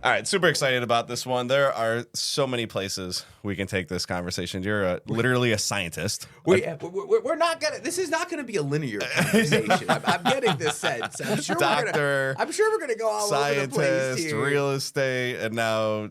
All right, super excited about this one. There are so many places we can take this conversation. You're literally a scientist. We're not gonna. This is not gonna be a linear conversation. I'm getting this sense. I'm sure Doctor, we're gonna go all over the place scientist, here. real estate, and now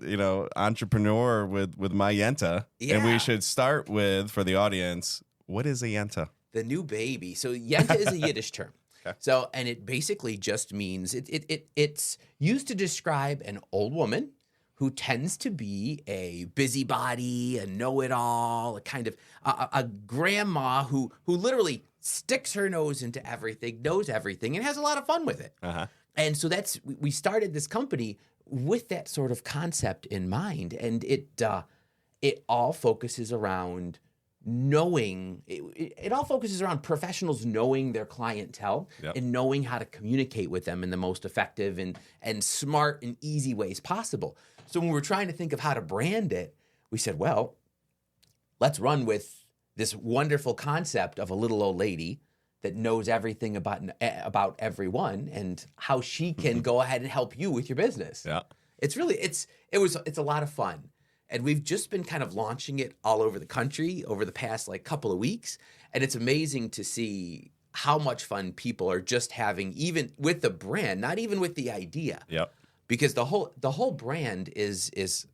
entrepreneur with MyYenta. Yeah. And we should start with, for the audience, what is a Yenta? The new baby. So Yenta is a Yiddish term. Okay. So, and it basically just means it's used to describe an old woman who tends to be a busybody, a know-it-all, a kind of a grandma who literally sticks her nose into everything, knows everything, and has a lot of fun with it. Uh-huh. And so we started this company with that sort of concept in mind, and it all focuses around knowing. It all focuses around professionals knowing their clientele and knowing how to communicate with them in the most effective and smart and easy ways possible. So when we were trying to think of how to brand it, we said, well, let's run with this wonderful concept of a little old lady that knows everything about everyone and how she can go ahead and help you with your business. Yeah. It's a lot of fun. And we've just been kind of launching it all over the country over the past couple of weeks. And it's amazing to see how much fun people are just having, even with the brand, not even with the idea. Yep. Because the whole brand is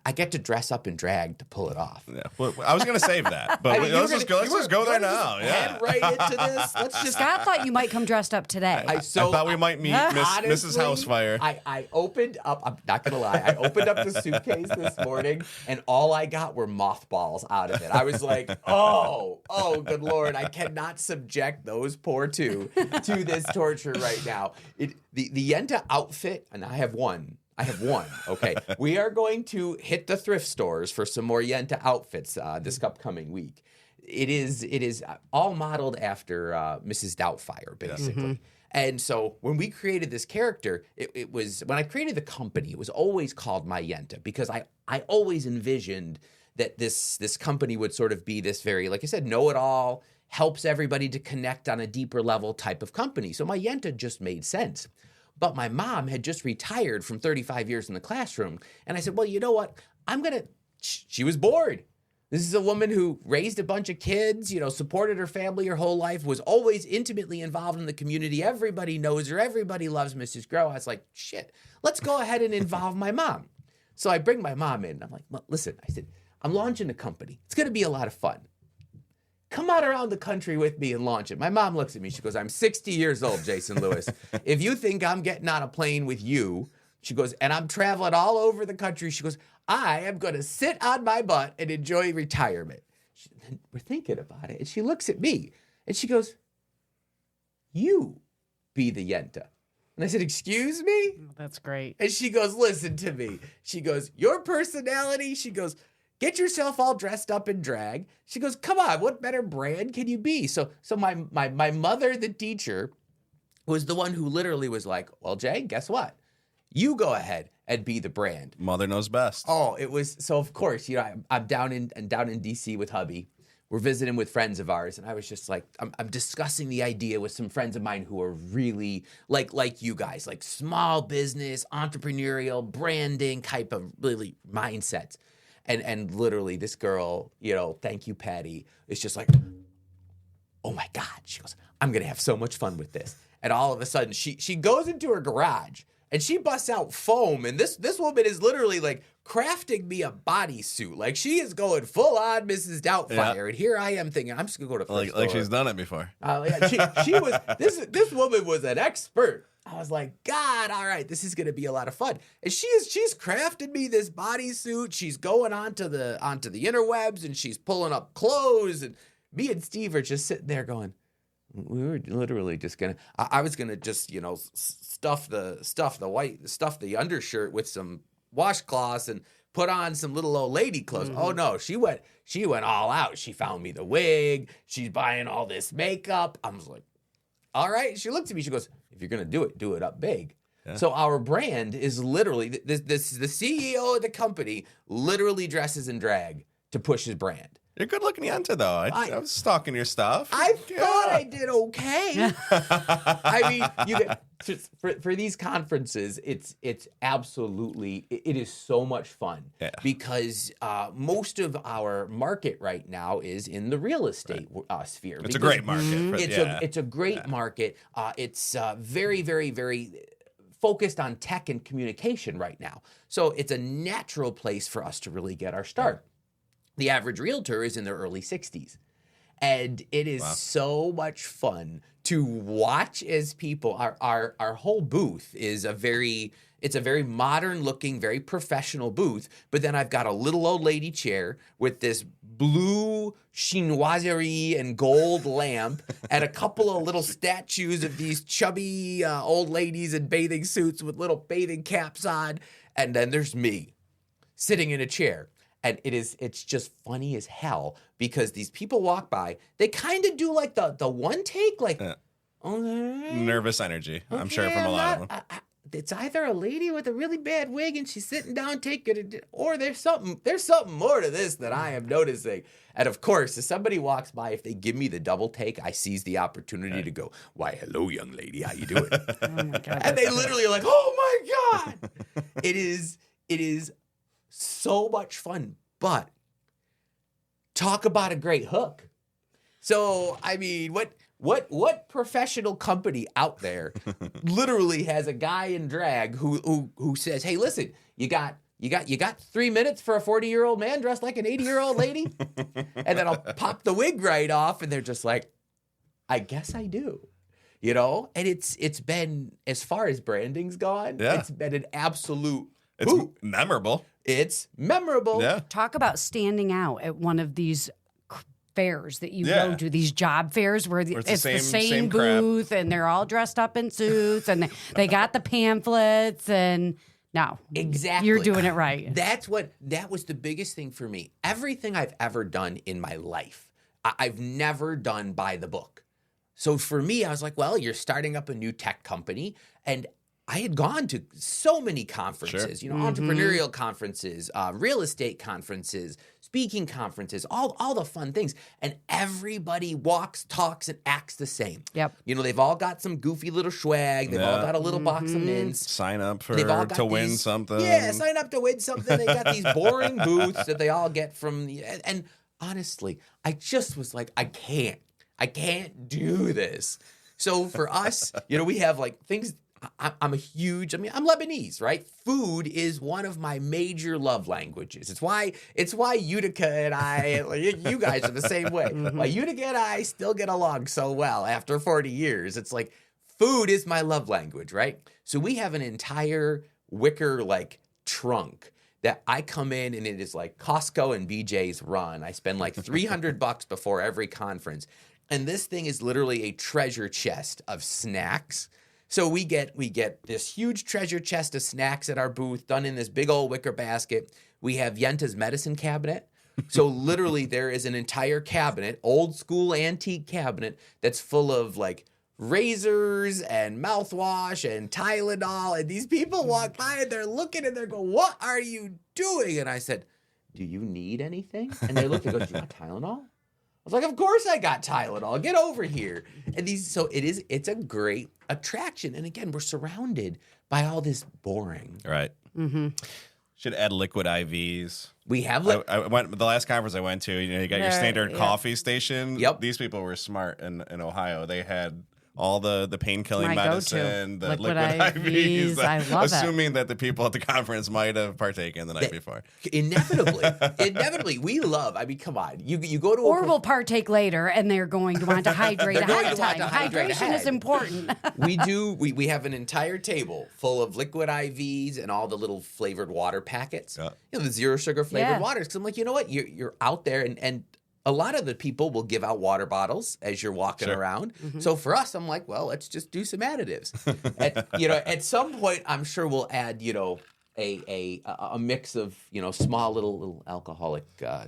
I get to dress up in drag to pull it off. Yeah. Well, I was going to save that, but let's just go there now. Head right into this. Let's just. Scott thought you might come dressed up today. I thought we might meet Mrs. Housefire. I opened up. I'm not gonna lie. I opened up the suitcase this morning, and all I got were mothballs out of it. I was like, oh, good Lord! I cannot subject those poor two to this torture right now. The Yenta outfit, and I have one. Okay. We are going to hit the thrift stores for some more Yenta outfits this upcoming week. It is all modeled after Mrs. Doubtfire, basically. Mm-hmm. And so when we created this character, it was, when I created the company, it was always called MyYenta because I always envisioned that this company would sort of be this very, like I said, know-it-all, helps everybody to connect on a deeper level type of company. So MyYenta just made sense. But my mom had just retired from 35 years in the classroom. And I said, well, you know what? She was bored. This is a woman who raised a bunch of kids, supported her family her whole life, was always intimately involved in the community. Everybody knows her. Everybody loves Mrs. Groah. I was like, shit, let's go ahead and involve my mom. So I bring my mom in. I'm like, well, listen, I said, I'm launching a company. It's going to be a lot of fun. Come out around the country with me and launch it. My mom looks at me. She goes, I'm 60 years old, Jason Lewis. If you think I'm getting on a plane with you, she goes, and I'm traveling all over the country. She goes, I am going to sit on my butt and enjoy retirement. We're thinking about it. And she looks at me and she goes, you be the Yenta. And I said, excuse me? That's great. And she goes, listen to me. She goes, your personality? She goes, get yourself all dressed up in drag. She goes, come on, what better brand can you be? So my mother, the teacher, was the one who literally was like, well, Jay, guess what? You go ahead and be the brand. Mother knows best. Oh, it was, so of course, I'm down in DC with hubby. We're visiting with friends of ours, and I was just like, I'm discussing the idea with some friends of mine who are really like you guys, like small business, entrepreneurial, branding type of really mindsets. And literally this girl, thank you, Patty, is just like, oh my God. She goes, I'm going to have so much fun with this. And all of a sudden she goes into her garage and she busts out foam. And this woman is literally like crafting me a bodysuit. Like she is going full on Mrs. Doubtfire. Yeah. And here I am thinking, I'm just going to go to first like she's done it before. She was, this woman was an expert. I was like, God, all right, this is going to be a lot of fun. And she's crafted me this bodysuit. She's going onto the interwebs and she's pulling up clothes. And me and Steve are just sitting there going, we were literally just going to, I was going to just, stuff the undershirt with some washcloths and put on some little old lady clothes. Mm-hmm. Oh no, she went all out. She found me the wig. She's buying all this makeup. I was like, all right. She looked at me. She goes, if you're going to do it up big. Yeah. So our brand is literally, the CEO of the company literally dresses in drag to push his brand. You're good looking Yenta, though. I was stalking your stuff. I thought I did okay. I mean, you get, for these conferences, it's absolutely, it is so much fun because most of our market right now is in the real estate sphere. It's a great market. It's a great market. It's very, very, very focused on tech and communication right now. So it's a natural place for us to really get our start. The average realtor is in their early 60s. And it is so much fun to watch as people, our whole booth is it's a very modern looking, very professional booth. But then I've got a little old lady chair with this blue chinoiserie and gold lamp and a couple of little statues of these chubby old ladies in bathing suits with little bathing caps on. And then there's me sitting in a chair. And it's just funny as hell because these people walk by, they kind of do like the one take, like, okay. Nervous energy, I'm sure, from a lot of them. It's either a lady with a really bad wig and she's sitting down taking it, or there's something more to this that I am noticing. And of course, if somebody walks by, if they give me the double take, I seize the opportunity to go, "Why, hello, young lady, how you doing?" Oh my God, and they literally are like, "Oh my God!" It is so much fun, but talk about a great hook. So, I mean, what professional company out there literally has a guy in drag who says, "Hey, listen, you got 3 minutes for a 40-year-old man dressed like an 80-year-old lady?" And then I'll pop the wig right off, and they're just like, "I guess I do." You know? And it's been, as far as branding's gone, it's been an absolute memorable. It's memorable. Yeah. Talk about standing out at one of these fairs that you go to, these job fairs where it's the same booth and they're all dressed up in suits and they got the pamphlets and no. Exactly. You're doing it right. That was the biggest thing for me. Everything I've ever done in my life, I've never done by the book. So for me, I was like, well, you're starting up a new tech company, and I had gone to so many conferences, entrepreneurial conferences, real estate conferences, speaking conferences, all the fun things. And everybody walks, talks, and acts the same. Yep. They've all got some goofy little swag. They've all got a little box of mints. Sign up to win something. Yeah, sign up to win something. They got these boring booths that they all get from and honestly, I just was like, I can't do this. So for us, we have like things. I'm Lebanese, right? Food is one of my major love languages. It's why Utica and I, you guys are the same way. Why Utica and I still get along so well after 40 years. It's like food is my love language, right? So we have an entire wicker trunk that I come in, and it is like Costco and BJ's run. I spend like $300 before every conference. And this thing is literally a treasure chest of snacks. So we get this huge treasure chest of snacks at our booth, done in this big old wicker basket. We have Yenta's medicine cabinet. So literally there is an entire cabinet, old school antique cabinet, that's full of razors and mouthwash and Tylenol. And these people walk by and they're looking and they're going, "What are you doing?" And I said, "Do you need anything?" And they looked and go, "Do you want Tylenol?" I was like, "Of course I got Tylenol. Get over here." And it's a great attraction. And again, we're surrounded by all this boring. Right. Mm-hmm. Should add liquid IVs. We have I went the last conference I went to. You got your standard coffee station. Yep. These people were smart in Ohio. They had all the pain killing medicine, the liquid IVs. I love assuming that the people at the conference might have partaken the night before. Inevitably, we love. I mean, come on, you go to or we'll partake later, and they're going to want to hydrate ahead of time. Hydration is important. We do. We have an entire table full of liquid IVs and all the little flavored water packets. Yeah. The zero sugar flavored waters. Because I'm like, you know what? You're out there and a lot of the people will give out water bottles as you're walking around. Mm-hmm. So for us, I'm like, well, let's just do some additives. At some point, I'm sure we'll add, a mix of, small little alcoholic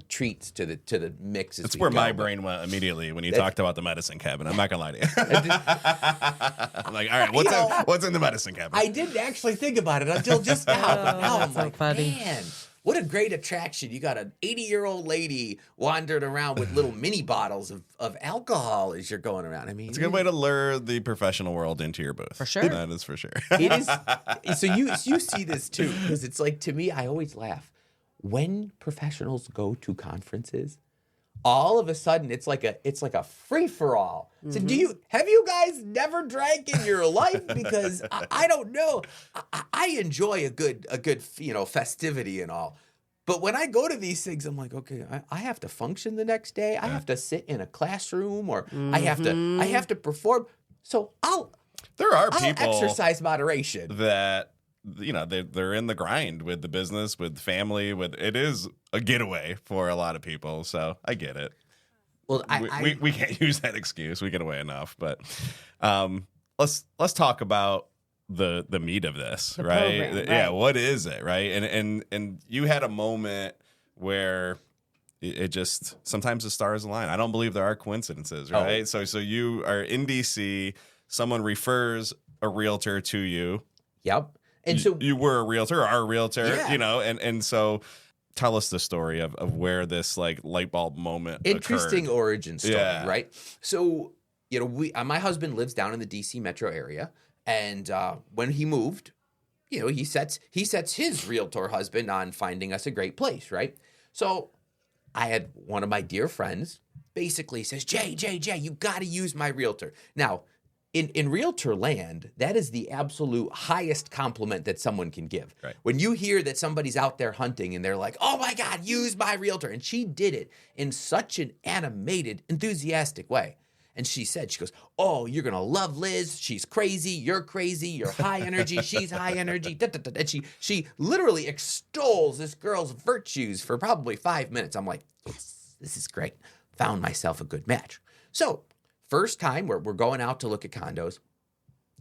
treats to the mix. That's where my brain went immediately when you talked about the medicine cabinet. I'm not gonna lie to you. I'm like, all right, what's in the medicine cabinet? I didn't actually think about it until just now. But now I'm like, funny. Man, what a great attraction. You got an 80-year-old lady wandering around with little mini bottles of alcohol as you're going around. I mean, it's a good way to lure the professional world into your booth. For sure. That is for sure. It is. So you see this too, because it's like, to me, I always laugh. When professionals go to conferences, all of a sudden it's like a free for all. So have you guys never drank in your life? Because I don't know. I enjoy a good festivity and all. But when I go to these things, I'm like, okay, I have to function the next day. I have to sit in a classroom, or I have to perform. So I'll exercise moderation. That they're in the grind with the business, with family, it is a getaway for a lot of people. So I get it. Well, we can't use that excuse. We get away enough, but let's talk about the meat of this, right? Program, right? Yeah, what is it, right? And you had a moment where it just, sometimes the stars align. I don't believe there are coincidences, right? So you are in DC, someone refers a realtor to you. Yep. And so you were a realtor, or are a realtor, yeah. And so tell us the story of where this like light bulb moment interesting occurred. Origin story, right? So, my husband lives down in the DC metro area, and when he moved, he sets his realtor husband on finding us a great place, right? So I had one of my dear friends basically says, Jay, you got to use my realtor. Now, in realtor land, that is the absolute highest compliment that someone can give. Right. When you hear that somebody's out there hunting and they're like, oh my God, use my realtor. And she did it in such an animated, enthusiastic way. And she goes, oh, you're going to love Liz. She's crazy. You're high energy. She's high energy. And she literally extols this girl's virtues for probably 5 minutes. I'm like, yes, this is great. Found myself a good match. So first time we're going out to look at condos.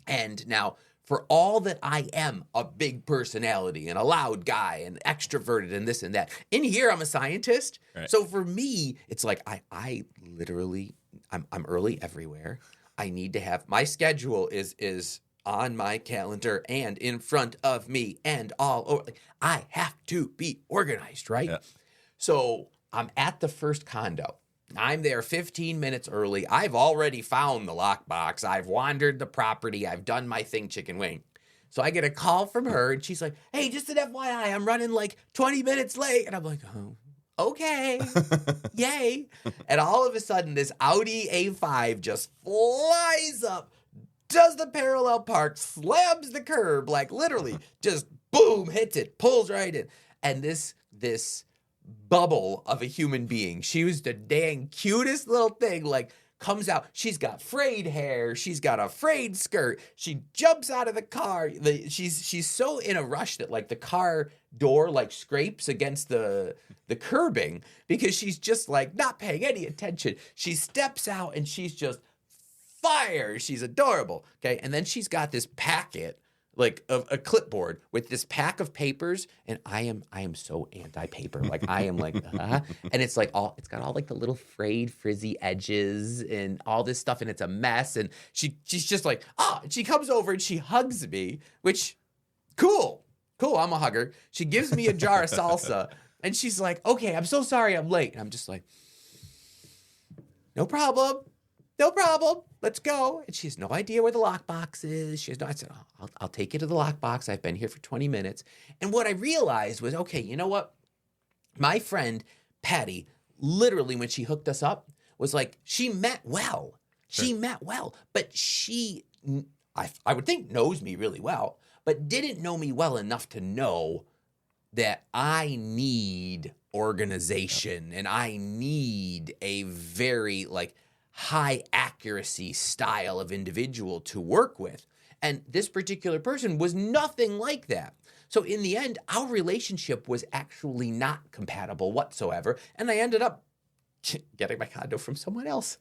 And now, for all that I am a big personality and a loud guy and extroverted and this and that, in here I'm a scientist. Right. So for me, it's like I literally, I'm early everywhere. I need to have, my schedule is on my calendar and in front of me and all over. I have to be organized, right? Yeah. So I'm at the first condo. I'm there 15 minutes early. I've already found the lockbox. I've wandered the property. I've done my thing chicken wing. So I get a call from her, and she's like, hey, just an FYI, I'm running like 20 minutes late. And I'm like, oh, okay, yay. And all of a sudden, this Audi A5 just flies up, does the parallel park, slams the curb, like literally just boom, hits it, pulls right in. And this bubble of a human being. She was the dang cutest little thing, like comes out. She's got frayed hair. She's got a frayed skirt. She jumps out of the car. She's so in a rush that like the car door like scrapes against the curbing because she's just like not paying any attention. She steps out and she's just fire. She's adorable. Okay. And then she's got this packet, like a clipboard with this pack of papers, and I am so anti-paper. Like I am like, and it's like it's got all like the little frayed, frizzy edges and all this stuff, and it's a mess. And she's just like, and she comes over and she hugs me, which cool. I'm a hugger. She gives me a jar of salsa, and she's like, okay, I'm so sorry I'm late. And I'm just like, no problem. Let's go. And she has no idea where the lockbox is. I said, I'll take you to the lockbox. I've been here for 20 minutes. And what I realized was, okay, you know what? My friend, Patty, literally when she hooked us up, was like, she meant well. Sure. She meant well. But she, I would think, knows me really well, but didn't know me well enough to know that I need organization and I need a very, like, high accuracy style of individual to work with. And this particular person was nothing like that. So in the end, our relationship was actually not compatible whatsoever. And I ended up getting my condo from someone else.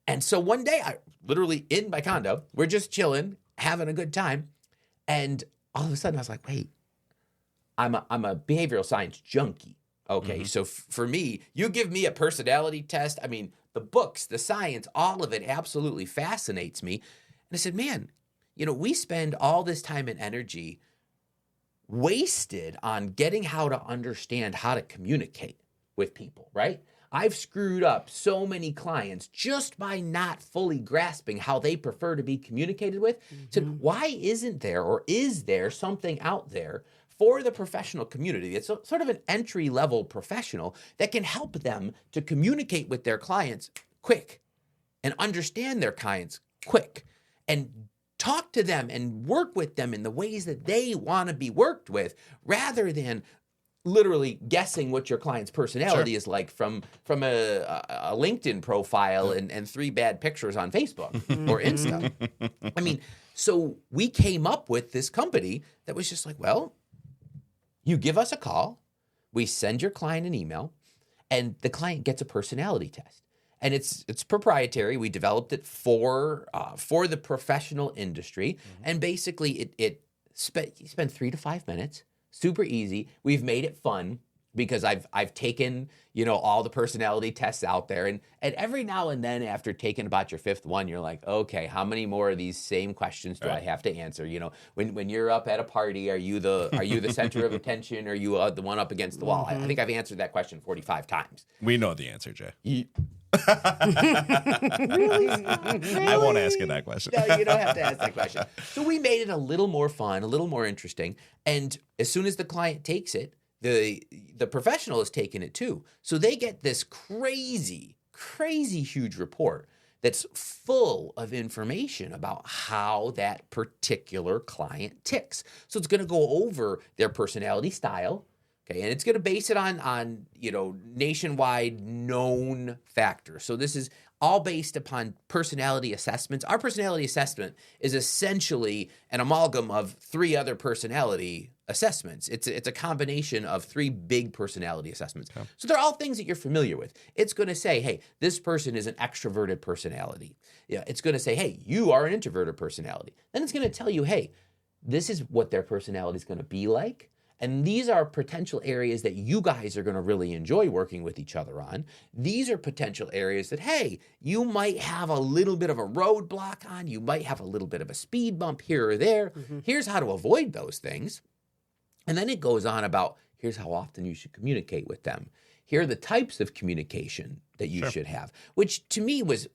And so one day, I literally in my condo, we're just chilling, having a good time. And all of a sudden I was like, wait, I'm a behavioral science junkie. Okay, mm-hmm. So for me, you give me a personality test. I mean, the books, the science, all of it absolutely fascinates me. And I said, man, we spend all this time and energy wasted on getting how to understand how to communicate with people, right? I've screwed up so many clients just by not fully grasping how they prefer to be communicated with. So why isn't there, or is there something out there for the professional community? It's sort of an entry-level professional that can help them to communicate with their clients quick and understand their clients quick and talk to them and work with them in the ways that they want to be worked with, rather than literally guessing what your client's personality is like from a LinkedIn profile and 3 bad pictures on Facebook or Insta. I mean, so we came up with this company that was just like, well, you give us a call, we send your client an email, and the client gets a personality test. And it's proprietary. We developed it for the professional industry, and basically you spend 3 to 5 minutes. Super easy. We've made it fun because I've taken, all the personality tests out there, and every now and then after taking about your 5th one, you're like, okay, how many more of these same questions do I have to answer? When you're up at a party, are you the center of attention? Or are you the one up against the wall? I think I've answered that question 45 times. We know the answer, Jay. Really? I won't ask you that question. No, you don't have to ask that question. So we made it a little more fun, a little more interesting. And as soon as the client takes it, the professional is taking it too. So they get this crazy huge report that's full of information about how that particular client ticks. So it's going to go over their personality style. Okay, and it's going to base it on nationwide known factors. So this is all based upon personality assessments. Our personality assessment is essentially an amalgam of 3 other personality assessments. It's a combination of 3 big personality assessments. Okay. So they're all things that you're familiar with. It's going to say, hey, this person is an extroverted personality. Yeah, it's going to say, hey, you are an introverted personality. Then it's going to tell you, hey, this is what their personality is going to be like. And these are potential areas that you guys are going to really enjoy working with each other on. These are potential areas that, hey, you might have a little bit of a roadblock on. You might have a little bit of a speed bump here or there. Here's how to avoid those things. And then it goes on about, here's how often you should communicate with them. Here are the types of communication that you should have, which to me was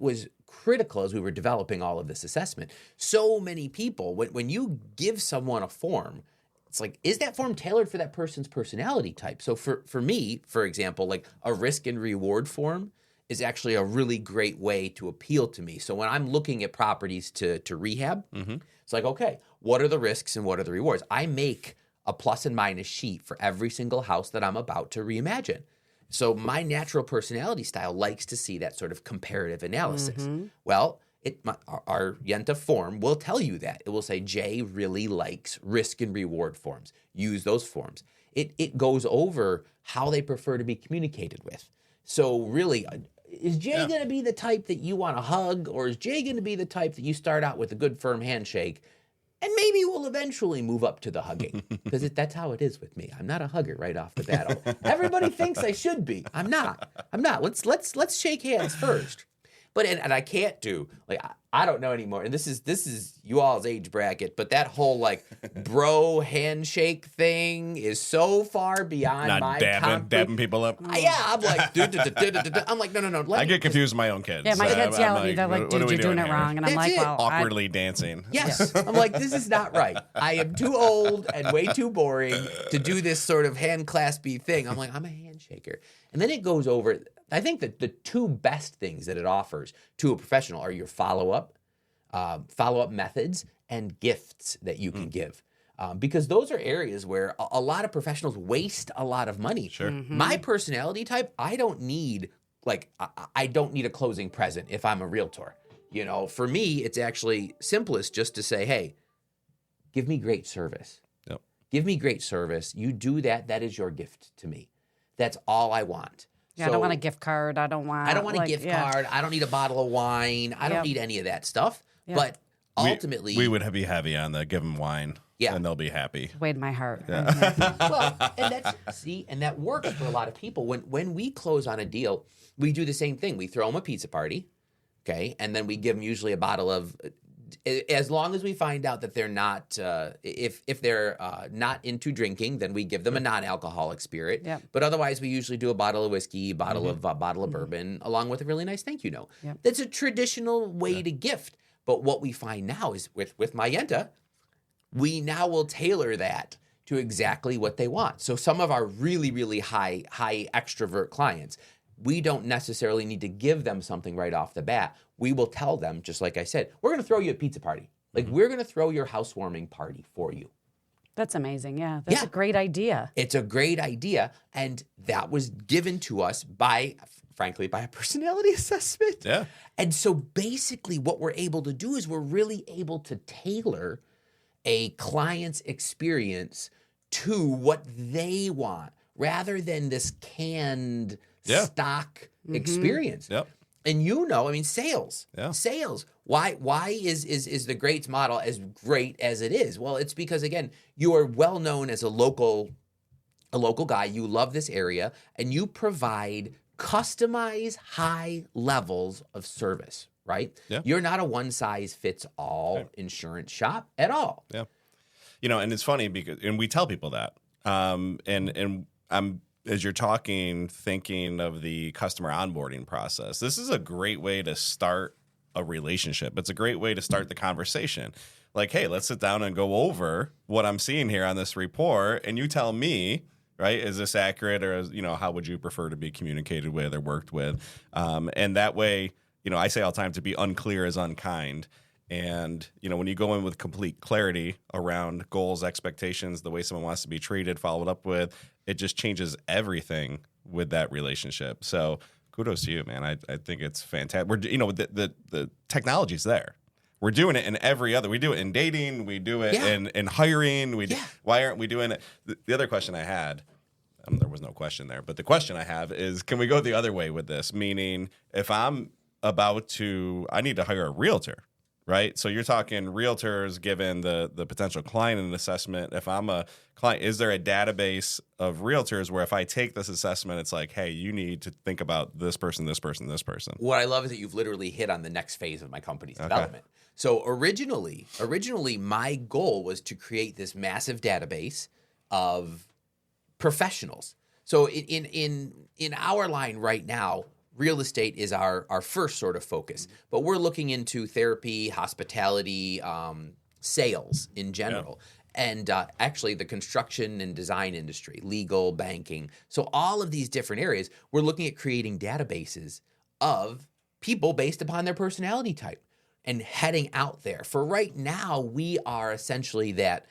critical as we were developing all of this assessment. So many people, when you give someone a form, it's like, is that form tailored for that person's personality type? So for me, for example, like a risk and reward form is actually a really great way to appeal to me. So when I'm looking at properties to rehab, it's like, okay, what are the risks and what are the rewards? I make a plus and minus sheet for every single house that I'm about to reimagine. So my natural personality style likes to see that sort of comparative analysis. Well, our Yenta form will tell you that. It will say, Jay really likes risk and reward forms. Use those forms. It goes over how they prefer to be communicated with. So really, is Jay going to be the type that you want to hug, or is Jay going to be the type that you start out with a good firm handshake, and maybe we'll eventually move up to the hugging? Because that's how it is with me. I'm not a hugger right off the bat. Everybody thinks I should be. I'm not. Let's shake hands first. But and I can't do, like, I don't know anymore. And this is you all's age bracket, but that whole like bro handshake thing is so far beyond my dabbing people up. I'm like, I'm like, no. I get confused with my own kids. Yeah, my kids yell at me. They're like, dude, you're doing it wrong. And I'm like, well, awkwardly dancing. Yes. I'm like, this is not right. I am too old and way too boring to do this sort of hand claspy thing. I'm like, I'm a handshaker. And then it goes over. I think that the 2 best things that it offers to a professional are your follow-up methods and gifts that you can give. Because those are areas where a lot of professionals waste a lot of money. Sure. My personality type, I don't need a closing present if I'm a realtor. For me, it's actually simplest just to say, hey, give me great service. Yep. Give me great service. You do that. That is your gift to me. That's all I want. Yeah, I don't want a gift card. I don't want a gift card. I don't need a bottle of wine. I don't need any of that stuff. Yep. But ultimately, we would be heavy on the give them wine. Yeah. And they'll be happy. Weighed my heart. Yeah. Well, and that works for a lot of people. When we close on a deal, we do the same thing. We throw them a pizza party, okay? And then we give them usually a bottle of as long as we find out that they're not, if they're not into drinking, then we give them a non-alcoholic spirit. Yep. But otherwise, we usually do a bottle of whiskey, bottle of bourbon, along with a really nice thank you note. Yep. That's a traditional way to gift. But what we find now is with MyYenta, we now will tailor that to exactly what they want. So some of our really, really high extrovert clients, we don't necessarily need to give them something right off the bat. We will tell them, just like I said, we're going to throw you a pizza party. Like, we're going to throw your housewarming party for you. That's amazing. Yeah, that's a great idea. It's a great idea. And that was given to us frankly, by a personality assessment. Yeah. And so basically what we're able to do is we're really able to tailor a client's experience to what they want rather than this canned stock experience. Yep. And sales. Yeah. Sales. Why is the Greats model as great as it is? Well, it's because, again, you are well known as a local guy. You love this area, and you provide customized high levels of service, right? Yeah. You're not a one-size-fits-all insurance shop at all. Yeah. And it's funny and we tell people that. And I'm, as you're talking, thinking of the customer onboarding process. This is a great way to start a relationship. It's a great way to start the conversation. Like, hey, let's sit down and go over what I'm seeing here on this report, and you tell me, right, is this accurate, or how would you prefer to be communicated with or worked with? And that way, I say all the time, to be unclear is unkind. And, when you go in with complete clarity around goals, expectations, the way someone wants to be treated, followed up with, it just changes everything with that relationship. So kudos to you, man. I think it's fantastic. We're, the technology's there. We're doing it in every other. We do it in dating. We do it in hiring. Why aren't we doing it? The other question I had, there was no question there, but the question I have is, can we go the other way with this? Meaning, if I'm I need to hire a realtor, right? So you're talking realtors giving the potential client an assessment. If I'm a client, is there a database of realtors where if I take this assessment, it's like, hey, you need to think about this person, this person, this person? What I love is that you've literally hit on the next phase of my company's development. So originally, my goal was to create this massive database of professionals. So in our line right now, real estate is our first sort of focus, but we're looking into therapy, hospitality, sales in general, and actually the construction and design industry, legal, banking. So all of these different areas, we're looking at creating databases of people based upon their personality type and heading out there. For right now, we are essentially that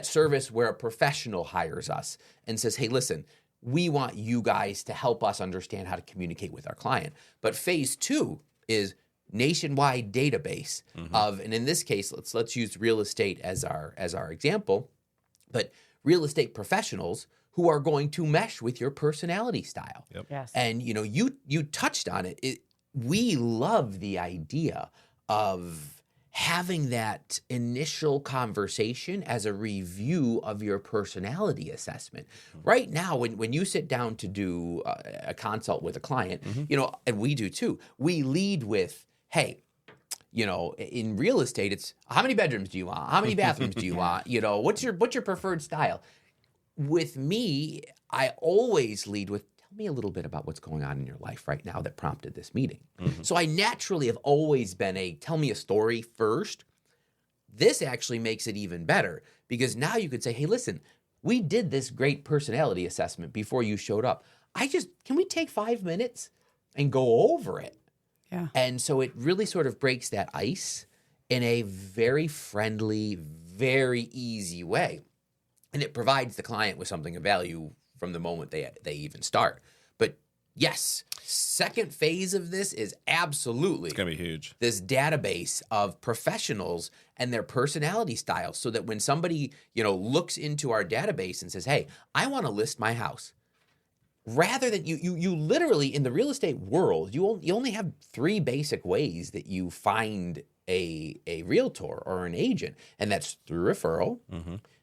service where a professional hires us and says, hey, listen, we want you guys to help us understand how to communicate with our client. But phase 2 is nationwide database of, and in this case, let's use real estate as our example, but real estate professionals who are going to mesh with your personality style. Yep. Yes. And you touched on it. We love the idea of having that initial conversation as a review of your personality assessment. Right now, when you sit down to do a consult with a client, and we do too, we lead with, hey, in real estate, it's how many bedrooms do you want? How many bathrooms do you want? What's your preferred style? With me, I always lead with, tell me a little bit about what's going on in your life right now that prompted this meeting. So I naturally have always been tell me a story first. This actually makes it even better because now you could say, hey, listen, we did this great personality assessment before you showed up. Can we take 5 minutes and go over it? Yeah. And so it really sort of breaks that ice in a very friendly, very easy way. And it provides the client with something of value from the moment they even start. But yes, second phase of this is absolutely, it's going to be huge, this database of professionals and their personality styles, so that when somebody looks into our database and says, hey, I want to list my house, rather than you literally, in the real estate world, you only have 3 basic ways that you find a realtor or an agent, and that's through referral,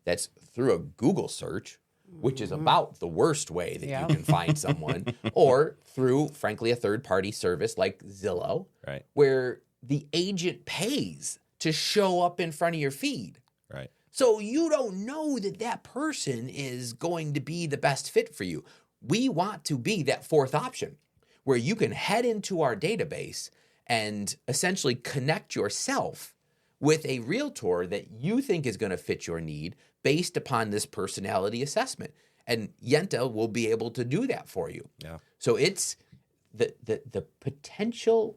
that's through a Google search, which is about the worst way that you can find someone, or through, frankly, a third-party service like Zillow, right, where the agent pays to show up in front of your feed. Right. So you don't know that person is going to be the best fit for you. We want to be that fourth option where you can head into our database and essentially connect yourself with a realtor that you think is going to fit your need based upon this personality assessment. And Yenta will be able to do that for you. Yeah. So it's the potential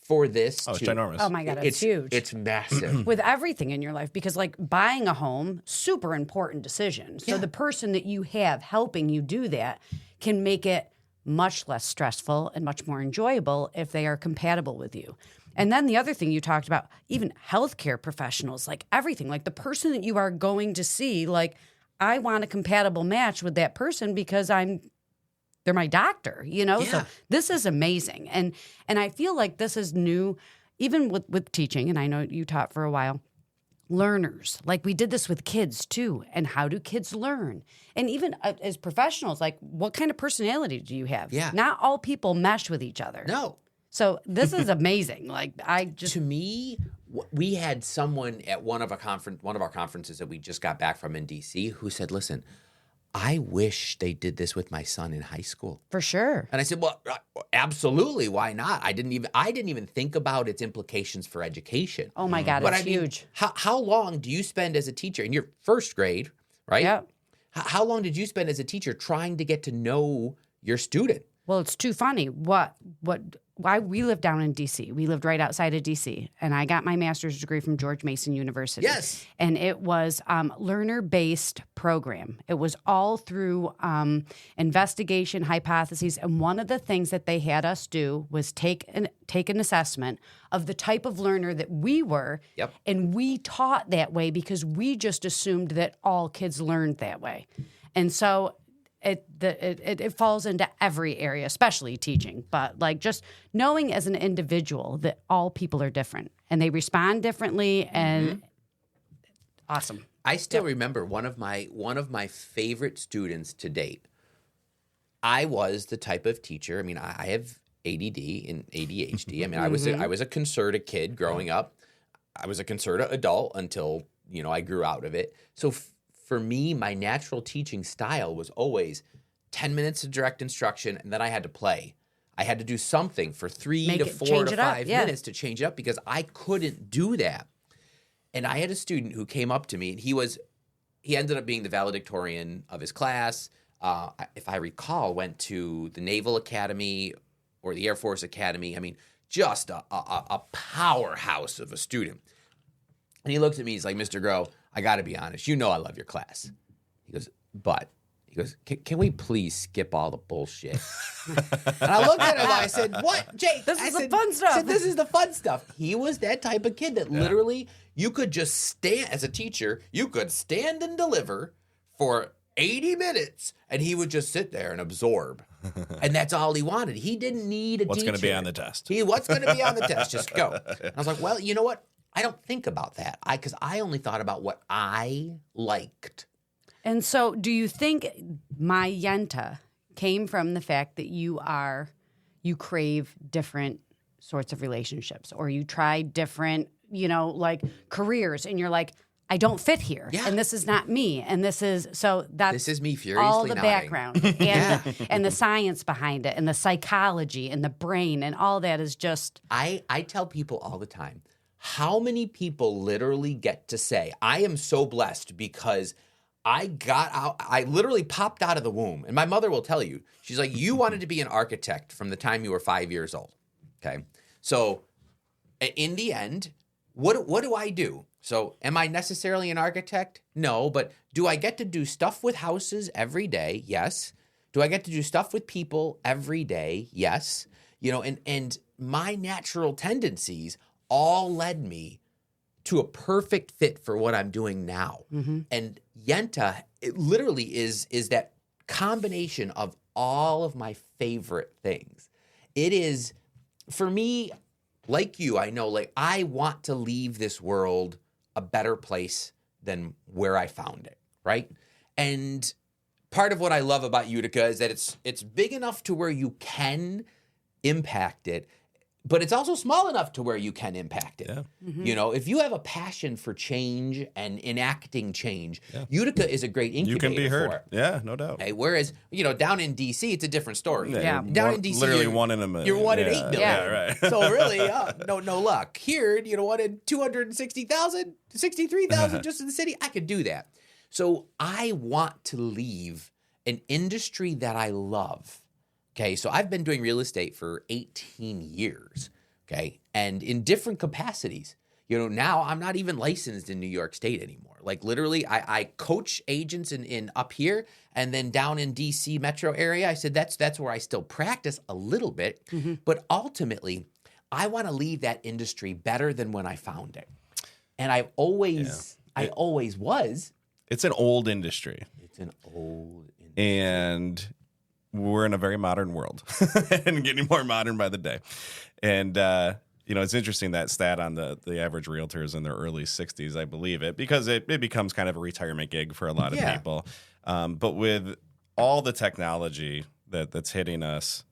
for this. It's ginormous. Oh my God, it's huge. It's massive. With everything in your life, because like buying a home, super important decision. So the person that you have helping you do that can make it much less stressful and much more enjoyable if they are compatible with you. And then the other thing you talked about, even healthcare professionals, like everything, like the person that you are going to see, like I want a compatible match with that person because they're my doctor, you know? Yeah. So this is amazing. And I feel like this is new, even with teaching, and I know you taught for a while, learners. Like we did this with kids too. And how do kids learn? And even as professionals, like what kind of personality do you have? Yeah. Not all people mesh with each other. No. So this is amazing. Like To me, we had someone at one of our conferences that we just got back from in DC who said, listen, I wish they did this with my son in high school. For sure. And I said, well, absolutely. Why not? I didn't even think about its implications for education. Oh my God, But it's I mean, huge. How long do you spend as a teacher in your first grade, right? Yeah. How long did you spend as a teacher trying to get to know your student? Well, it's too funny. Why we lived down in D.C. We lived right outside of D.C. And I got my master's degree from George Mason University. Yes. And it was learner-based program. It was all through investigation, hypotheses. And one of the things that they had us do was take an assessment of the type of learner that we were. Yep. And we taught that way because we just assumed that all kids learned that way. And so it falls into every area, especially teaching, but like just knowing as an individual that all people are different and they respond differently and awesome. I still remember one of my favorite students to date. I was the type of teacher. I mean, I have ADD and ADHD. I mean, I was a concerted kid growing up. I was a concerted adult until, I grew out of it. So for me, my natural teaching style was always 10 minutes of direct instruction, and then I had to play. I had to do something for 3 to 4 to 5 minutes to change it up because I couldn't do that. And I had a student who came up to me, and he ended up being the valedictorian of his class. If I recall, went to the Naval Academy or the Air Force Academy. I mean, just a powerhouse of a student. And he looks at me, he's like, Mr. Groah, I got to be honest. I love your class. He goes, can we please skip all the bullshit? And I looked at him and I said, what, Jay? This is the fun stuff. I said, this is the fun stuff. He was that type of kid that literally you could just stand, as a teacher, you could stand and deliver for 80 minutes and he would just sit there and absorb. And that's all he wanted. He didn't need a teacher. What's going to be on the test? What's going to be on the test? Just go. And I was like, well, you know what? I don't think about that. Because I only thought about what I liked. And so do you think MyYenta came from the fact that you crave different sorts of relationships or you try different, like careers and you're like, I don't fit here. Yeah. And this is not me. And this is me furiously all the nodding. background and the science behind it and the psychology and the brain and all that is just. I tell people all the time, how many people literally get to say, I am so blessed because I literally popped out of the womb. And my mother will tell you, she's like, you wanted to be an architect from the time you were 5 years old. Okay. So in the end, what do I do? So am I necessarily an architect? No, but do I get to do stuff with houses every day? Yes. Do I get to do stuff with people every day? Yes. And my natural tendencies all led me to a perfect fit for what I'm doing now. Mm-hmm. And Yenta, it literally is that combination of all of my favorite things. It is, for me, like you, I know, like I want to leave this world a better place than where I found it, right? And part of what I love about Utica is that it's big enough to where you can impact it, but it's also small enough to where you can impact it. Yeah. You know, if you have a passion for change and enacting change, Utica is a great incubator. You can be heard. For it. Yeah, no doubt. Okay, whereas, you know, down in D.C., it's a different story. Yeah. Down in D.C., literally 1 in a million. You're 1 in 8 million. Yeah, right. So really, no luck. Here, you know, 1 in 260,000, 63,000 just in the city. I could do that. So I want to leave an industry that I love. Okay, so I've been doing real estate for 18 years, okay, and in different capacities. You know, now I'm not even licensed in New York State anymore. Like literally, I coach agents in up here, and then down in DC metro area. I said that's where I still practice a little bit, but ultimately, I want to leave that industry better than when I found it, and I always was. It's an old industry. It's an old industry. And we're in a very modern world and getting more modern by the day. And, you know, it's interesting that stat on the average realtor is in their early 60s. I believe it because it becomes kind of a retirement gig for a lot of people. But with all the technology that's hitting us,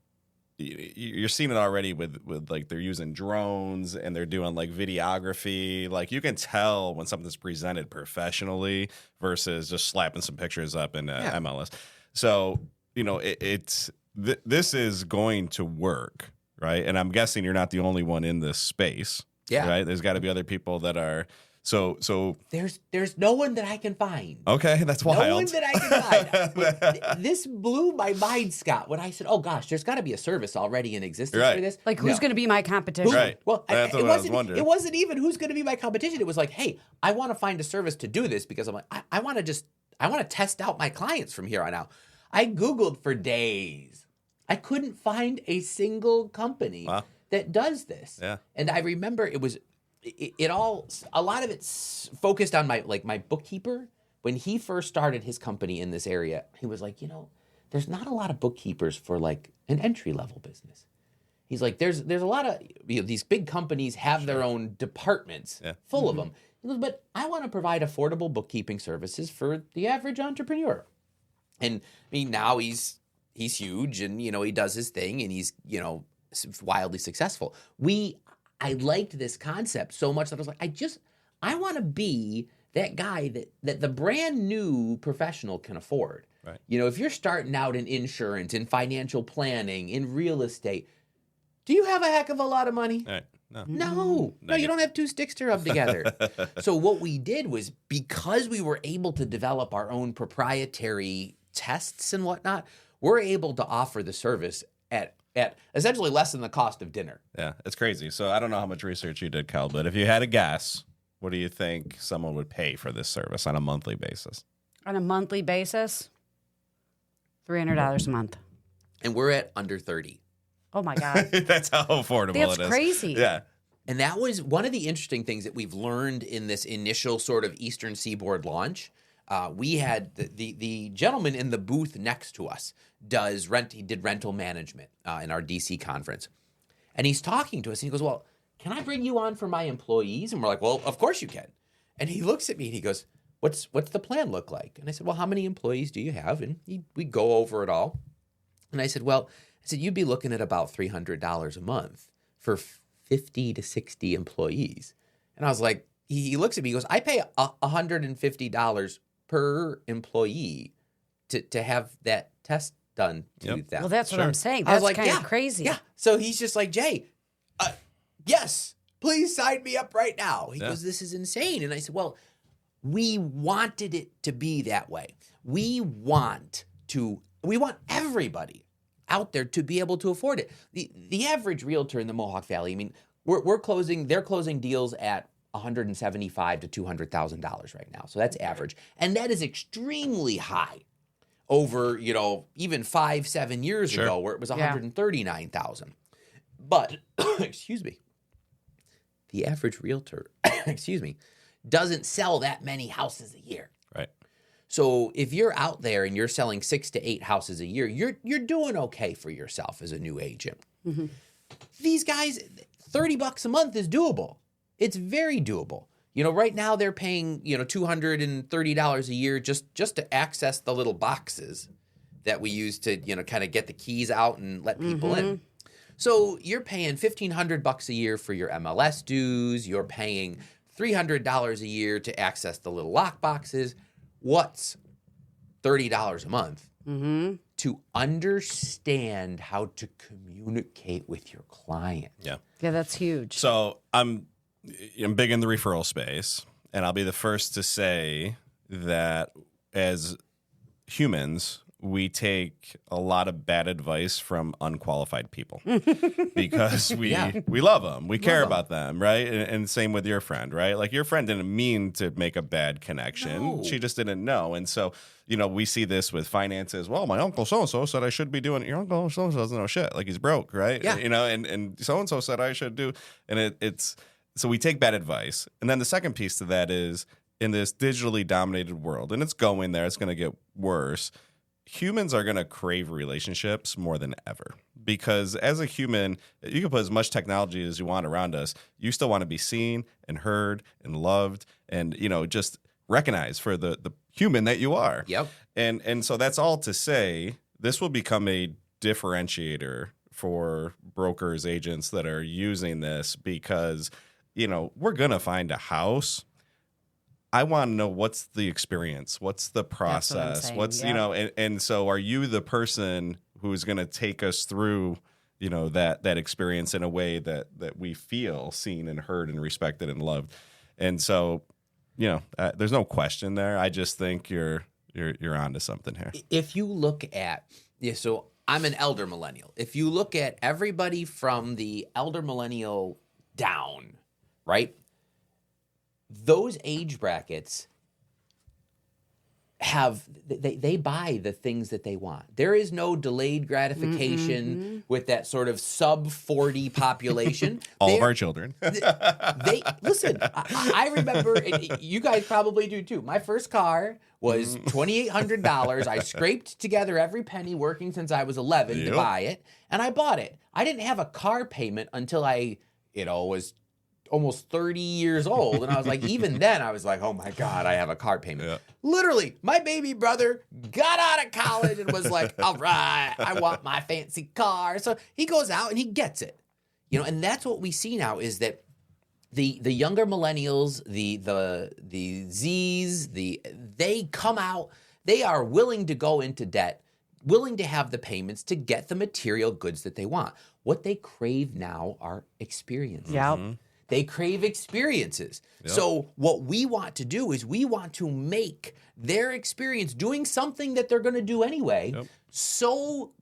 you're seeing it already with like they're using drones and they're doing like videography. Like you can tell when something's presented professionally versus just slapping some pictures up in MLS. So, you know, this is going to work, right? And I'm guessing you're not the only one in this space, right? There's got to be other people that are. So there's no one that I can find. Okay, that's wild. No one that I can find. This blew my mind, Scott, when I said, "Oh gosh, there's got to be a service already in existence for this." Like, who's going to be my competition? Right. Well, that's what I was wondering. It wasn't even who's going to be my competition. It was like, "Hey, I want to find a service to do this because I'm like, I want to test out my clients from here on out." I Googled for days. I couldn't find a single company that does this. Yeah. And I remember a lot of it's focused on my bookkeeper. When he first started his company in this area, he was like, you know, there's not a lot of bookkeepers for like an entry level business. He's like, there's a lot of, you know, these big companies have their own departments full of them. He goes, but I want to provide affordable bookkeeping services for the average entrepreneur. And I mean, now he's huge and, you know, he does his thing and he's, you know, wildly successful. I liked this concept so much that I was like, I want to be that guy that the brand new professional can afford. Right. You know, if you're starting out in insurance, in financial planning, in real estate, do you have a heck of a lot of money? Right. No, you don't have two sticks to rub together. So what we did was, because we were able to develop our own proprietary tests and whatnot, we're able to offer the service at essentially less than the cost of dinner. Yeah, it's crazy. So I don't know how much research you did, Cal, but if you had a guess, what do you think someone would pay for this service on a monthly basis? On a monthly basis, $300 a month. And we're at under 30. Oh my God. That's how affordable it is. That's crazy. Yeah. And that was one of the interesting things that we've learned in this initial sort of Eastern Seaboard launch. We had the gentleman in the booth next to us he did rental management in our DC conference. And he's talking to us and he goes, well, can I bring you on for my employees? And we're like, well, of course you can. And he looks at me and he goes, what's the plan look like? And I said, well, how many employees do you have? And we go over it all. And I said, you'd be looking at about $300 a month for 50 to 60 employees. And I was like, he looks at me, he goes, I pay $150 per employee to have that test done to them. Well, that's what I'm saying. That's kind of crazy. Yeah. So he's just like, Jay, yes, please sign me up right now. He goes, this is insane. And I said, well, we wanted it to be that way. We want everybody out there to be able to afford it. The average realtor in the Mohawk Valley, I mean, they're closing deals at $175,000 to $200,000 right now. So that's average. And that is extremely high over, you know, even 5-7 years ago where it was $139,000. But, excuse me, the average realtor, doesn't sell that many houses a year. Right. So if you're out there and you're selling 6 to 8 houses a year, you're doing okay for yourself as a new agent. Mm-hmm. These guys, $30 a month is doable. It's very doable. You know, right now they're paying, you know, $230 a year just to access the little boxes that we use to, you know, kind of get the keys out and let people in. So you're paying $1,500 a year for your MLS dues. You're paying $300 a year to access the little lock boxes. What's $30 a month to understand how to communicate with your client? Yeah, that's huge. So I'm big in the referral space, and I'll be the first to say that as humans, we take a lot of bad advice from unqualified people because we love them. We care about them, right? And same with your friend, right? Like your friend didn't mean to make a bad connection. No. She just didn't know. And so, we see this with finances. Well, my uncle so-and-so said I should be doing it. Your uncle so-and-so doesn't know shit. Like he's broke, right? Yeah. And so-and-so said I should do. And it's so we take bad advice. And then the second piece to that is in this digitally dominated world, and it's going there, it's going to get worse. Humans are going to crave relationships more than ever because as a human, you can put as much technology as you want around us. You still want to be seen and heard and loved and, just recognized for the human that you are. Yep. And so that's all to say this will become a differentiator for brokers, agents that are using this because, we're going to find a house. I want to know what's the experience, what's the process, and so are you the person who's going to take us through, that experience in a way that we feel seen and heard and respected and loved, and so, there's no question there. I just think you're onto something here. If you look at, so I'm an elder millennial. If you look at everybody from the elder millennial down, right? Those age brackets they buy the things that they want. There is no delayed gratification with that sort of sub 40 population. All of our children. They listen. I remember, and you guys probably do too. My first car was $2,800. I scraped together every penny working since I was 11 to buy it, and I bought it. I didn't have a car payment until I, was almost 30 years old. And I was like, even then, I was like, oh my God, I have a car payment. Yeah. Literally, my baby brother got out of college and was like, all right, I want my fancy car. So he goes out and he gets it. And that's what we see now is that the younger millennials, the Zs, they come out, they are willing to go into debt, willing to have the payments to get the material goods that they want. What they crave now are experiences. Yeah. They crave experiences. Yep. So what we want to do is we want to make their experience doing something that they're going to do anyway so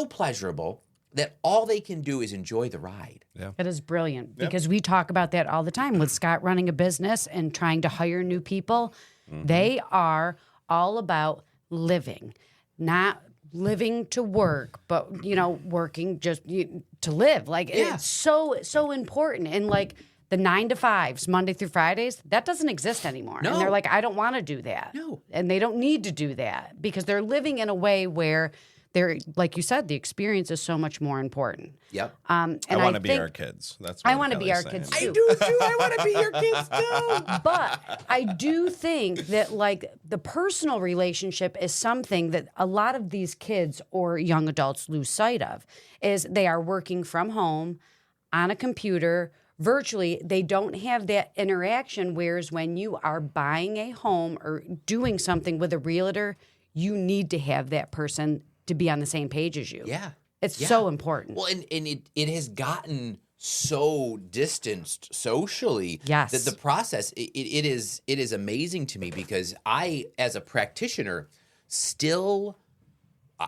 pleasurable that all they can do is enjoy the ride. Yeah. It is brilliant because we talk about that all the time with Scott running a business and trying to hire new people. They are all about living, not living to work, but working just to live. Like it's so important. And like the 9 to 5s, Monday through Fridays, that doesn't exist anymore. No. And they're like, I don't want to do that. No. And they don't need to do that because they're living in a way where they're, like you said, the experience is so much more important. Yep. And I want to be our kids. That's what I want to be our kids too. I do too. I want to be your kids too. But I do think that like the personal relationship is something that a lot of these kids or young adults lose sight of. Is they are working from home on a computer virtually. They don't have that interaction. Whereas when you are buying a home or doing something with a realtor, you need to have that person to be on the same page as you. Yeah. It's so important. Well, and it has gotten so distanced socially that the process, it is amazing to me because I, as a practitioner, still,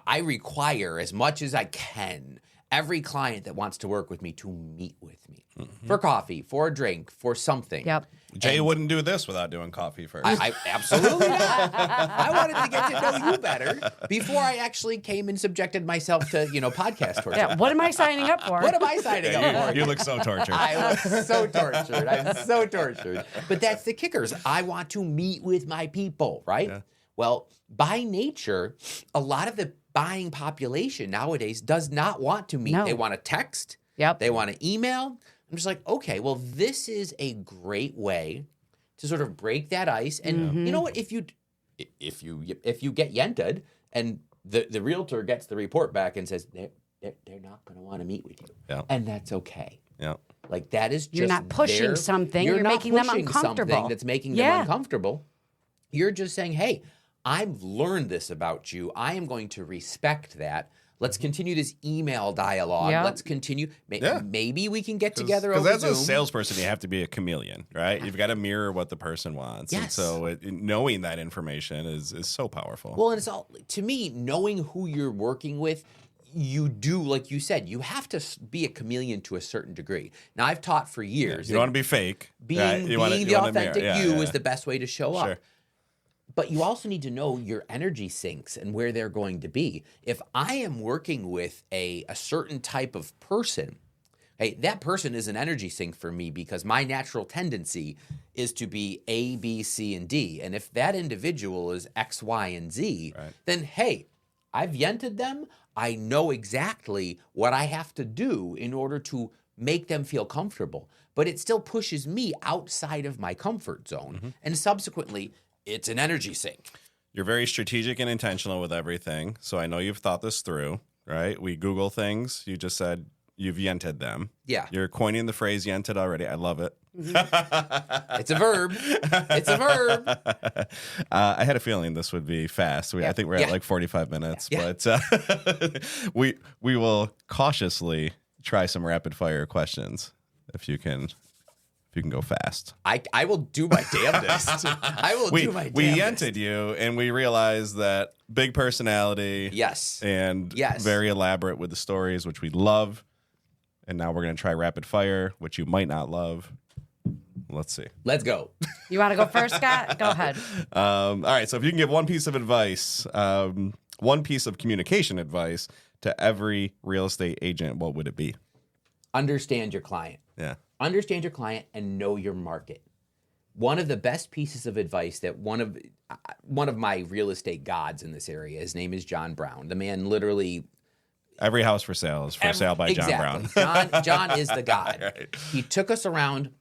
I require as much as I can every client that wants to work with me to meet with me for coffee, for a drink, for something. Yep. Jay wouldn't do this without doing coffee first. I absolutely not. I wanted to get to know you better before I actually came and subjected myself to, podcast torture. Yeah. What am I signing up for? What am I signing up for? You look so tortured. I look so tortured. I'm so tortured. But that's the kickers. I want to meet with my people, right? Yeah. Well, by nature, a lot of the buying population nowadays does not want to meet. No. They want to text. Yep. They want to email. I'm just like, okay, well, this is a great way to sort of break that ice. And you know what? If you get Yenta'd and the realtor gets the report back and says, they're not going to want to meet with you. Yeah. And that's okay. Yeah. Like that is just You're not pushing something. You're not making them pushing uncomfortable. something that's making them uncomfortable. You're just saying, hey, I've learned this about you. I am going to respect that. Let's continue this email dialogue. Yep. Let's continue. Maybe we can get together over Because Zoom. as a salesperson, you have to be a chameleon, right? You've got to mirror what the person wants. Yes. And so knowing that information is so powerful. Well, and it's all, to me, knowing who you're working with, you do, like you said, you have to be a chameleon to a certain degree. Now, I've taught for years. You don't want to be fake. Being, right? being the authentic is the best way to show up. But you also need to know your energy sinks and where they're going to be. If I am working with a certain type of person, hey, that person is an energy sink for me because my natural tendency is to be A, B, C, and D. And if that individual is X, Y, and Z, then hey, I've yented them. I know exactly what I have to do in order to make them feel comfortable. But it still pushes me outside of my comfort zone. And subsequently, it's an energy sink. You're very strategic and intentional with everything. So I know you've thought this through, right? We Google things. You just said you've yented them. Yeah. You're coining the phrase yented already. I love it. It's a verb. It's a verb. I had a feeling this would be fast. I think we're at like 45 minutes, but we will cautiously try some rapid fire questions if you can go fast. I will do my damnedest. I will do my damnedest. We yented you, and we realized that big personality. Yes. And very elaborate with the stories, which we love. And now we're going to try rapid fire, which you might not love. Let's see. Let's go. You want to go first, Scott? Go ahead. All right. So if you can give one piece of advice, one piece of communication advice to every real estate agent, what would it be? Understand your client. Yeah. Understand your client and know your market. One of the best pieces of advice that one of my real estate gods in this area, his name is John Brown. The man literally... Every house for sale is for sale by John Brown. John is the god. Right. He took us around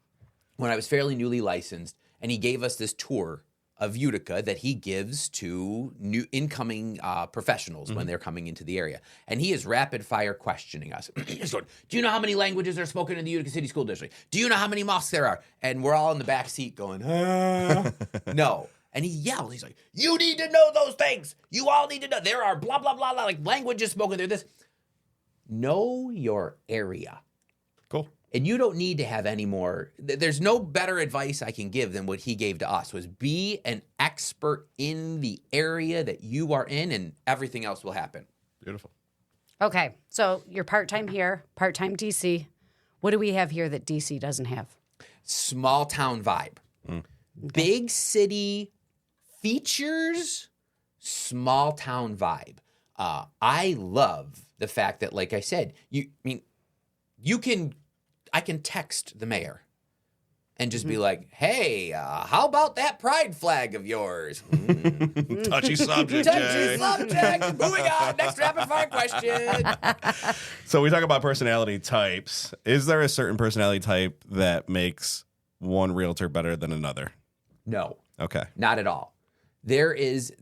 when I was fairly newly licensed, and he gave us this tour of Utica that he gives to new incoming professionals when they're coming into the area. And he is rapid fire questioning us. He's going, do you know how many languages are spoken in the Utica City School District? Do you know how many mosques there are? And we're all in the back seat going, no. And he yelled, he's like, you need to know those things. You all need to know. There are blah, blah, blah, blah, like languages spoken there. This. Know your area. Cool. And you don't need to have any more. There's no better advice I can give than what he gave to us, was be an expert in the area that you are in, and everything else will happen. Beautiful. Okay. So you're part-time here, part-time DC. What do we have here that DC doesn't have? Small town vibe. Okay. Big city features, small town vibe. I love the fact that, like I said, I can text the mayor and just be like, hey, how about that pride flag of yours? Touchy subject, Touchy subject. Moving on. Next rapid fire question. So we talk about personality types. Is there a certain personality type that makes one realtor better than another? No. Okay. Not at all. There is,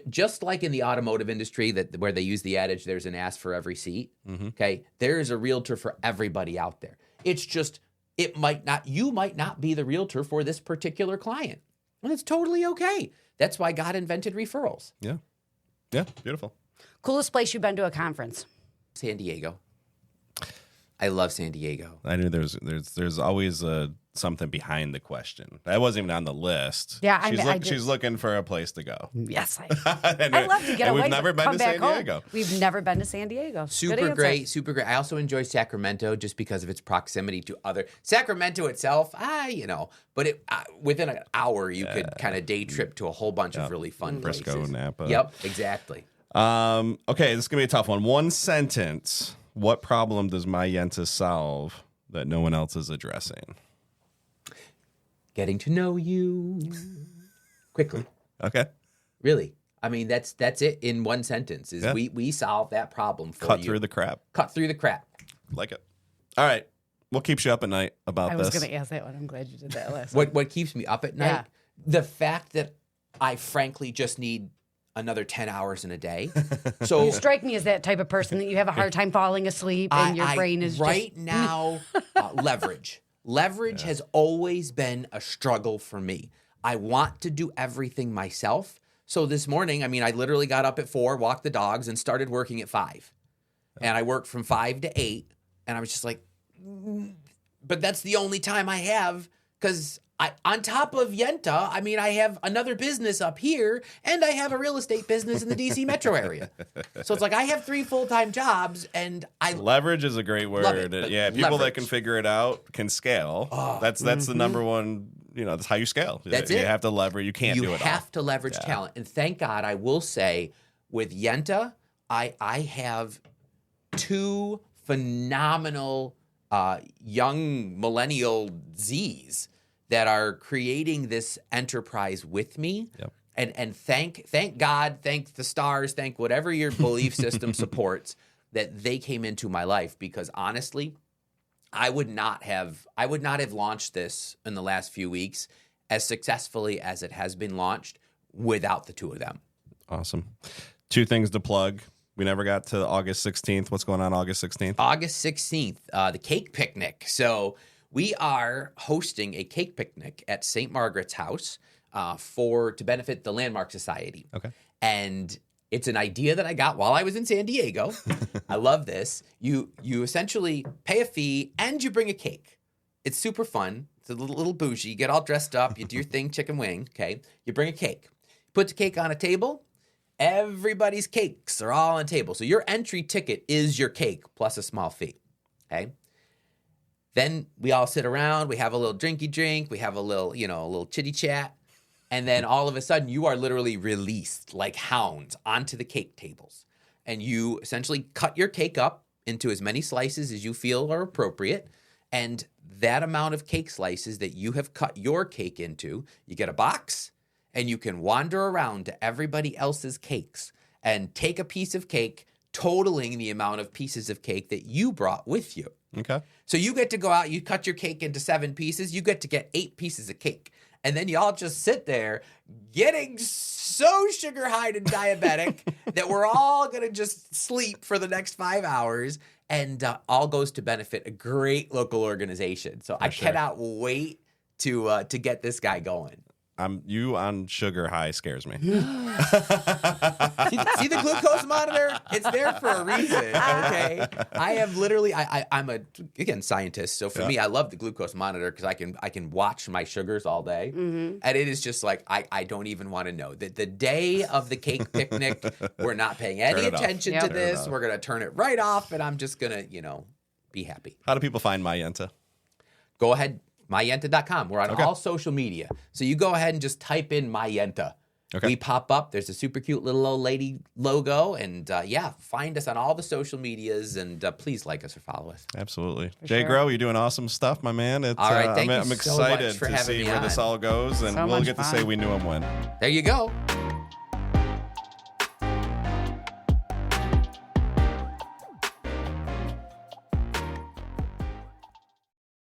just like in the automotive industry where they use the adage, there's an ass for every seat. Okay. There is a realtor for everybody out there. It's just, you might not be the realtor for this particular client. And it's totally okay. That's why God invented referrals. Yeah. Yeah. Beautiful. Coolest place you've been to a conference? San Diego. I love San Diego. I knew there's always something behind the question. That wasn't even on the list. Yeah, she's looking for a place to go. Yes, I love to get away. We've never been to San Diego. Home. We've never been to San Diego. Super great. I also enjoy Sacramento just because of its proximity to other. Sacramento itself, but within an hour you could kind of day trip to a whole bunch of really fun Frisco, places. Napa. Yep, exactly. Okay, this is gonna be a tough one. One sentence. What problem does MyYenta solve that no one else is addressing? Getting to know you quickly. Okay. Really. I mean, that's it in one sentence. We solve that problem for you. Cut through the crap. Cut through the crap. Like it. All right. What keeps you up at night about this? I was going to ask that one. I'm glad you did that last What keeps me up at night? Yeah. The fact that I frankly just need another 10 hours in a day. So you strike me as that type of person that you have a hard time falling asleep and your brain is right now, leverage. Leverage has always been a struggle for me. I want to do everything myself. So this morning, I mean, I literally got up at 4, walked the dogs, and started working at 5. And I worked from 5 to 8. And I was just like, but that's the only time I have, because on top of Yenta, I mean, I have another business up here, and I have a real estate business in the DC metro area. So it's like I have 3 full-time jobs, and leverage is a great word. Yeah, people that can figure it out can scale. That's the number one. That's how you scale. That's you it. have to leverage. You can't do it all. You have to leverage talent, and thank God, I will say, with Yenta, I have 2 phenomenal young millennial Zs that are creating this enterprise with me. Yep. And thank God, thank the stars, thank whatever your belief system supports, that they came into my life, because honestly, I would not have launched this in the last few weeks as successfully as it has been launched without the 2 of them. Awesome. 2 things to plug. We never got to August 16th. What's going on August 16th? August 16th, the cake picnic. So we are hosting a cake picnic at St. Margaret's House to benefit the Landmark Society. Okay. And it's an idea that I got while I was in San Diego. I love this. You essentially pay a fee and you bring a cake. It's super fun. It's a little bougie. You get all dressed up. You do your thing, chicken wing. Okay. You bring a cake. Put the cake on a table. Everybody's cakes are all on the table. So your entry ticket is your cake plus a small fee. Okay. Then we all sit around. We have a little drinky drink. We have a little chitty chat. And then all of a sudden, you are literally released like hounds onto the cake tables. And you essentially cut your cake up into as many slices as you feel are appropriate. And that amount of cake slices that you have cut your cake into, you get a box, and you can wander around to everybody else's cakes and take a piece of cake, totaling the amount of pieces of cake that you brought with you. Okay. So you get to go out, you cut your cake into 7 pieces, you get to get 8 pieces of cake. And then you all just sit there getting so sugar high and diabetic that we're all going to just sleep for the next 5 hours, and all goes to benefit a great local organization. So I cannot wait to get this guy going. You on sugar high scares me. See the glucose monitor? It's there for a reason, okay? I have literally, I'm a scientist, so for me, I love the glucose monitor because I can watch my sugars all day, and it is just like I don't even want to know. The day of the cake picnic, we're not paying any attention to this. We're gonna turn it right off, and I'm just gonna be happy. How do people find MyYenta? Go ahead. MyYenta.com. We're on all social media. So you go ahead and just type in MyYenta. Okay. We pop up. There's a super cute little old lady logo. And find us on all the social medias. And please like us or follow us. Absolutely. Jay Groah, you're doing awesome stuff, my man. All right. Thank you I'm so excited much for to having see me where on. this all goes. And we'll get to say we knew him when. There you go.